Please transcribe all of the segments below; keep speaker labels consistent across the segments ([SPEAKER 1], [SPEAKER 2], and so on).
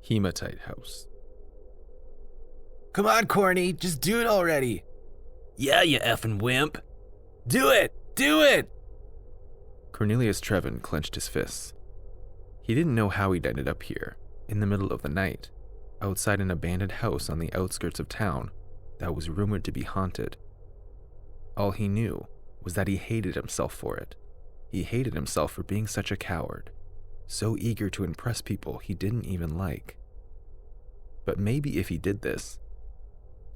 [SPEAKER 1] Hematite House.
[SPEAKER 2] Come on, Corny, just do it already.
[SPEAKER 3] Yeah, you effing wimp.
[SPEAKER 2] Do it! Do it!
[SPEAKER 1] Cornelius Trevin clenched his fists. He didn't know how he'd ended up here, in the middle of the night, outside an abandoned house on the outskirts of town that was rumored to be haunted. All he knew was that he hated himself for it. He hated himself for being such a coward, so eager to impress people he didn't even like. But maybe if he did this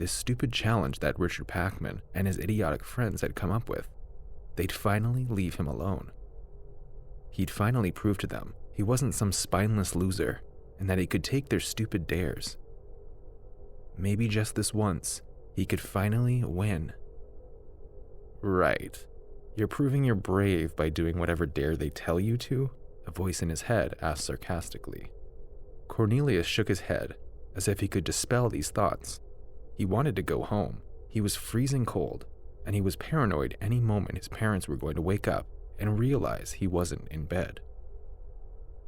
[SPEAKER 1] stupid challenge that Richard Packman and his idiotic friends had come up with, they'd finally leave him alone. He'd finally prove to them he wasn't some spineless loser and that he could take their stupid dares. Maybe just this once, he could finally win. Right. You're proving you're brave by doing whatever dare they tell you to? A voice in his head asked sarcastically. Cornelius shook his head as if he could dispel these thoughts. He wanted to go home. He was freezing cold, and he was paranoid any moment his parents were going to wake up and realize he wasn't in bed.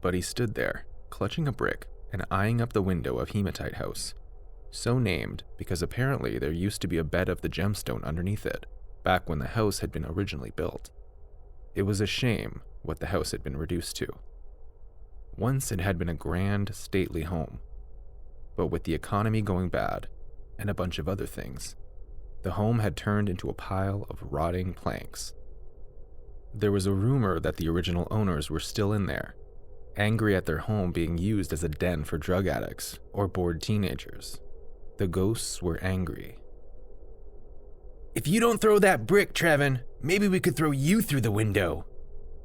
[SPEAKER 1] But he stood there, clutching a brick and eyeing up the window of Hematite House, so named because apparently there used to be a bed of the gemstone underneath it, back when the house had been originally built. It was a shame what the house had been reduced to. Once it had been a grand, stately home, but with the economy going bad, and a bunch of other things, the home had turned into a pile of rotting planks. There was a rumor that the original owners were still in there, angry at their home being used as a den for drug addicts or bored teenagers. The ghosts were angry.
[SPEAKER 2] If you don't throw that brick, Trevin, maybe we could throw you through the window,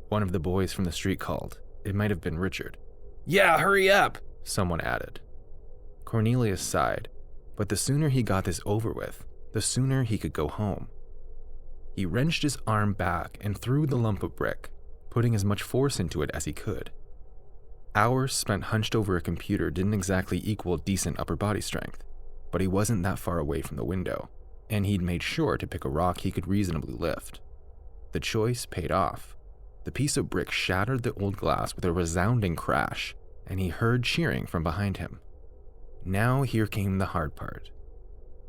[SPEAKER 1] one of the boys from the street called. It might have been Richard.
[SPEAKER 2] Yeah, hurry up,
[SPEAKER 1] someone added. Cornelius sighed, but the sooner he got this over with, the sooner he could go home. He wrenched his arm back and threw the lump of brick, putting as much force into it as he could. Hours spent hunched over a computer didn't exactly equal decent upper body strength, but he wasn't that far away from the window, and he'd made sure to pick a rock he could reasonably lift. The choice paid off. The piece of brick shattered the old glass with a resounding crash, and he heard cheering from behind him. Now here came the hard part.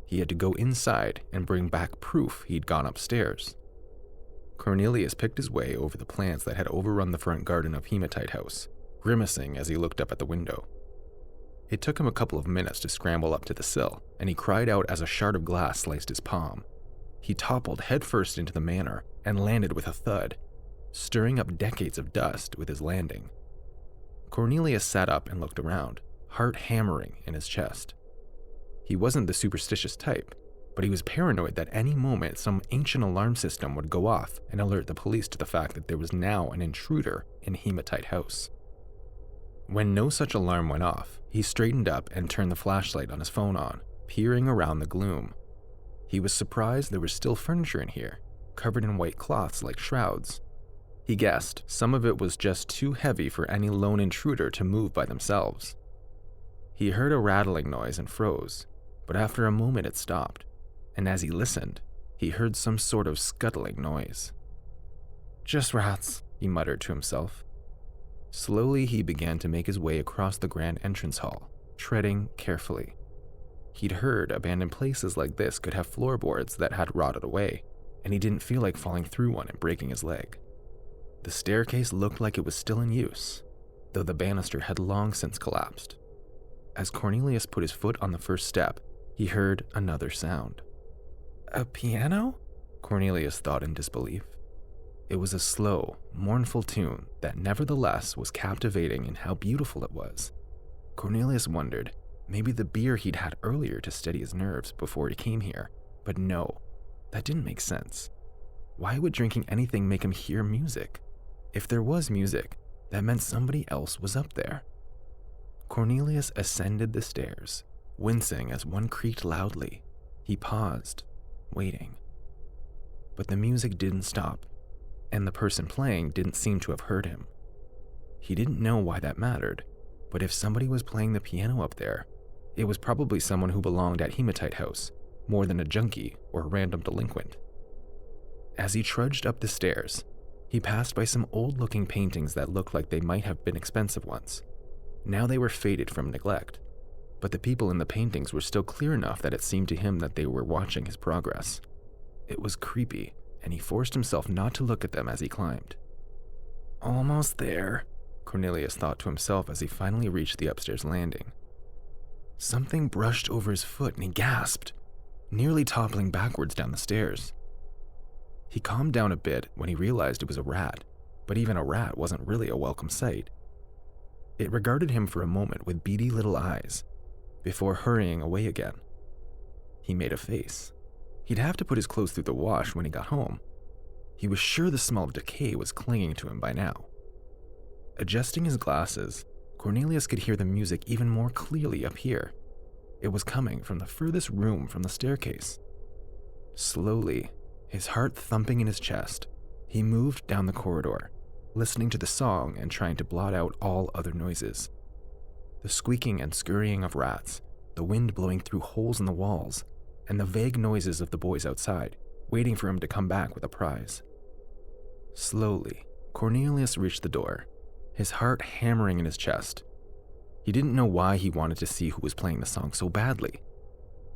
[SPEAKER 1] He had to go inside and bring back proof he'd gone upstairs. Cornelius picked his way over the plants that had overrun the front garden of Hematite House, grimacing as he looked up at the window. It took him a couple of minutes to scramble up to the sill, and he cried out as a shard of glass sliced his palm. He toppled headfirst into the manor and landed with a thud, stirring up decades of dust with his landing. Cornelius sat up and looked around, heart hammering in his chest. He wasn't the superstitious type, but he was paranoid that any moment some ancient alarm system would go off and alert the police to the fact that there was now an intruder in Hematite House. When no such alarm went off, he straightened up and turned the flashlight on his phone on, peering around the gloom. He was surprised there was still furniture in here, covered in white cloths like shrouds. He guessed some of it was just too heavy for any lone intruder to move by themselves. He heard a rattling noise and froze, but after a moment it stopped, and as he listened, he heard some sort of scuttling noise. "Just rats," he muttered to himself. Slowly he began to make his way across the grand entrance hall, treading carefully. He'd heard abandoned places like this could have floorboards that had rotted away, and he didn't feel like falling through one and breaking his leg. The staircase looked like it was still in use, though the banister had long since collapsed. As Cornelius put his foot on the first step, he heard another sound. A piano? Cornelius thought in disbelief. It was a slow, mournful tune that nevertheless was captivating in how beautiful it was. Cornelius wondered, maybe the beer he'd had earlier to steady his nerves before he came here, but no, that didn't make sense. Why would drinking anything make him hear music? If there was music, that meant somebody else was up there. Cornelius ascended the stairs, wincing as one creaked loudly. He paused, waiting. But the music didn't stop, and the person playing didn't seem to have heard him. He didn't know why that mattered, but if somebody was playing the piano up there, it was probably someone who belonged at Hematite House, more than a junkie or a random delinquent. As he trudged up the stairs, he passed by some old-looking paintings that looked like they might have been expensive ones. Now they were faded from neglect, but the people in the paintings were still clear enough that it seemed to him that they were watching his progress. It was creepy, and he forced himself not to look at them as he climbed. Almost there, Cornelius thought to himself as he finally reached the upstairs landing. Something brushed over his foot and he gasped, nearly toppling backwards down the stairs. He calmed down a bit when he realized it was a rat, but even a rat wasn't really a welcome sight. It regarded him for a moment with beady little eyes, before hurrying away again. He made a face. He'd have to put his clothes through the wash when he got home. He was sure the smell of decay was clinging to him by now. Adjusting his glasses, Cornelius could hear the music even more clearly up here. It was coming from the furthest room from the staircase. Slowly, his heart thumping in his chest, he moved down the corridor, listening to the song and trying to blot out all other noises. The squeaking and scurrying of rats, the wind blowing through holes in the walls, and the vague noises of the boys outside, waiting for him to come back with a prize. Slowly, Cornelius reached the door, his heart hammering in his chest. He didn't know why he wanted to see who was playing the song so badly.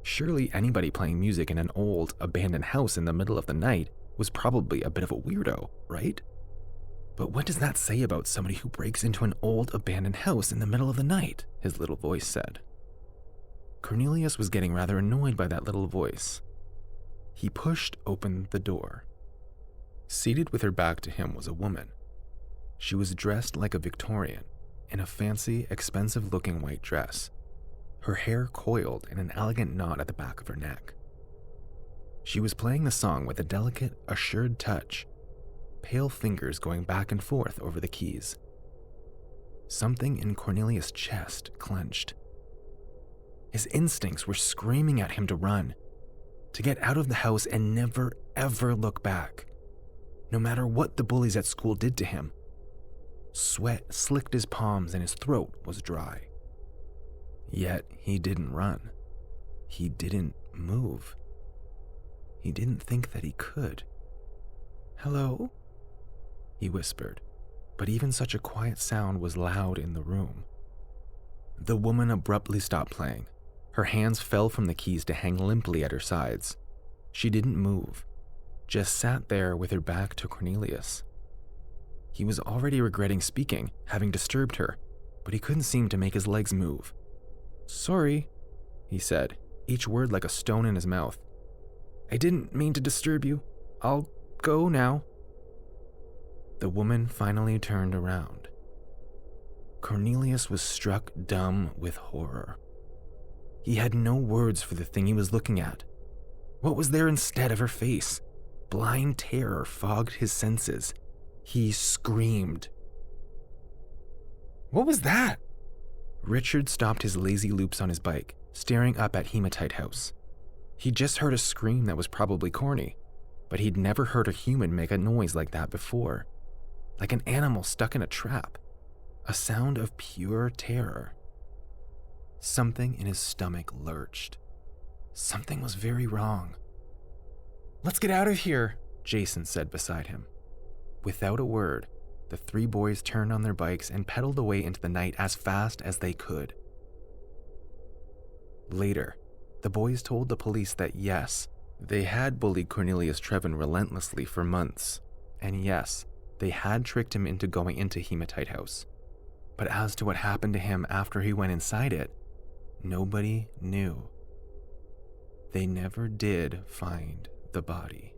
[SPEAKER 1] Surely anybody playing music in an old, abandoned house in the middle of the night was probably a bit of a weirdo, right? But what does that say about somebody who breaks into an old, abandoned house in the middle of the night? His little voice said. Cornelius was getting rather annoyed by that little voice. He pushed open the door. Seated with her back to him was a woman. She was dressed like a Victorian, in a fancy, expensive-looking white dress, her hair coiled in an elegant knot at the back of her neck. She was playing the song with a delicate, assured touch, pale fingers going back and forth over the keys. Something in Cornelius' chest clenched. His instincts were screaming at him to run, to get out of the house and never, ever look back, no matter what the bullies at school did to him. Sweat slicked his palms and his throat was dry. Yet he didn't run. He didn't move. He didn't think that he could. "Hello?" he whispered, but even such a quiet sound was loud in the room. The woman abruptly stopped playing. Her hands fell from the keys to hang limply at her sides. She didn't move, just sat there with her back to Cornelius. He was already regretting speaking, having disturbed her, but he couldn't seem to make his legs move. "Sorry," he said, each word like a stone in his mouth. "I didn't mean to disturb you. I'll go now." The woman finally turned around. Cornelius was struck dumb with horror. He had no words for the thing he was looking at. What was there instead of her face? Blind terror fogged his senses. He screamed. "What was that?" Richard stopped his lazy loops on his bike, staring up at Hematite House. He'd just heard a scream that was probably corny, but he'd never heard a human make a noise like that before. Like an animal stuck in a trap. A sound of pure terror. Something in his stomach lurched. Something was very wrong. "Let's get out of here," Jason said beside him. Without a word, the three boys turned on their bikes and pedaled away into the night as fast as they could. Later, the boys told the police that yes, they had bullied Cornelius Trevin relentlessly for months, and yes, they had tricked him into going into Hematite House. But as to what happened to him after he went inside it, nobody knew. They never did find the body.